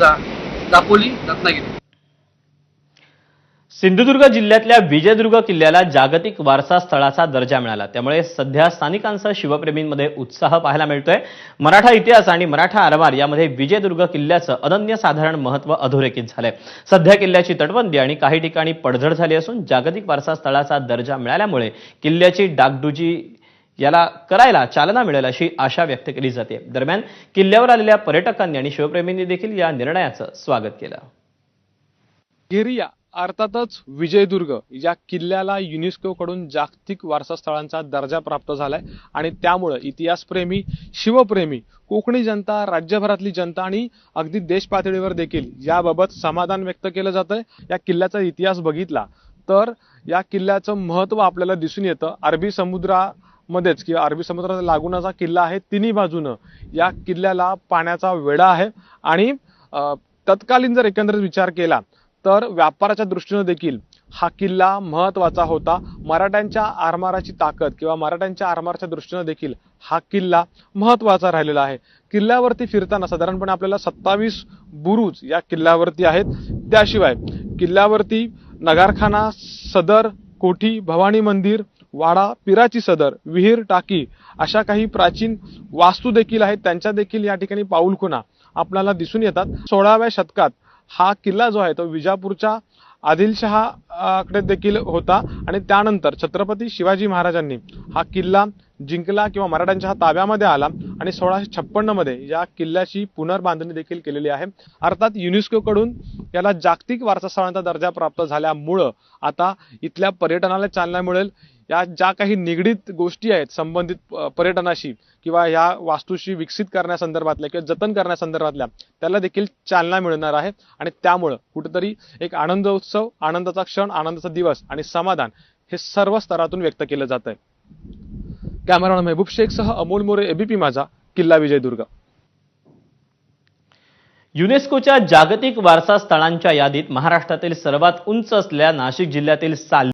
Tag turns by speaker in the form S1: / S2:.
S1: माझा, दापोली, रत्नागिरी।
S2: सिंधुदुर्ग जिल्ह्यातल्या विजयदुर्ग किल्ल्याला जागतिक वारसा स्थळाचा दर्जा मिळाला। त्यामुळे सध्या स्थानिकांसह शिवप्रेमींमध्ये उत्साह पाहायला मिळतोय। मराठा इतिहास आणि मराठा आरमार यामध्ये विजयदुर्ग किल्ल्याचं अनन्यसाधारण महत्त्व अधोरेखित झालंय। सध्या किल्ल्याची तटबंदी आणि काही ठिकाणी पडझड झाली असून जागतिक वारसा स्थळाचा दर्जा मिळाल्यामुळे किल्ल्याची डागडुजी याला करायला चालना मिळेल अशी आशा व्यक्त केली जाते। दरम्यान किल्ल्यावर आलेल्या पर्यटकांनी आणि शिवप्रेमींनी देखील या निर्णयाचं स्वागत केलं।
S3: गिरिया अर्थातच विजयदुर्ग या किल्ल्याला युनेस्को कडून जागतिक वारसा स्थळांचा दर्जा प्राप्त झालाय आणि त्यामुळे इतिहासप्रेमी, शिवप्रेमी, कोकणी जनता, राज्यभरातली जनता आणि अगदी देश पातळीवर देखील याबाबत समाधान व्यक्त केलं जातंय। या किल्ल्याचा इतिहास बघितला तर या किल्ल्याचं महत्त्व आपल्याला दिसून येतं। अरबी समुद्रामध्येच किंवा अरबी समुद्राला लागूनचा किल्ला आहे। तिन्ही बाजूनं या किल्ल्याला पाण्याचा वेढा आहे आणि तत्कालीन जर एकंदरीत विचार केला तर व्यापाराच्या दृष्टीने देखील हा किल्ला महत्त्वाचा होता। मराठ्यांच्या आरमाराची ताकद किंवा मराठ्यांच्या आरमाराच्या दृष्टीने देखील हा किल्ला महत्त्वाचा राहिलेला आहे। किल्ल्यावरती फिरताना साधारणपणे आपल्याला 27 बुरुज या किल्ल्यावरती आहेत। त्याशिवाय किल्ल्यावरती नगारखाना, सदर, कोठी, भवानी मंदिर, वाडा, पिराची सदर, विहीर, टाकी अशा काही प्राचीन वास्तू देखील आहेत। त्यांच्या देखील या ठिकाणी पाऊलखुणा आपल्याला दिसून येतात। 16व्या शतकात हा किल्ला जो आहे तो विजापूरच्या आदिलशहाकडे देखील होता आणि त्यानंतर छत्रपती शिवाजी महाराजांनी हा किल्ला जिंकला किंवा मराठ्यांच्या ताब्यामध्ये आला आणि 1656 मध्ये या किल्ल्याची पुनर्बांधणी देखील केलेली आहे। अर्थात युनेस्को कडून याला जागतिक वारसा स्थळांचा दर्जा प्राप्त झाल्यामुळे आता इथल्या पर्यटनाला चालना मिळेल। या ज्या काही निगडीत गोष्टी आहेत संबंधित पर्यटनाशी किंवा या वास्तूशी विकसित करण्यासंदर्भातल्या किंवा जतन करण्यासंदर्भातल्या त्याला देखील चालना मिळणार आहे आणि त्यामुळे कुठेतरी एक आनंद उत्सव, आनंदाचा क्षण, आनंदाचा दिवस आणि समाधान हे सर्व स्तरातून व्यक्त केलं जात आहे। कॅमेरामॅन महबूब शेख सह अमोल मोरे, एबीपी माझा, किल्ला विजयदुर्ग।
S2: युनेस्कोच्या जागतिक वारसा स्थळांच्या यादीत महाराष्ट्रातील सर्वात उंच असलेल्या नाशिक जिल्ह्यातील साल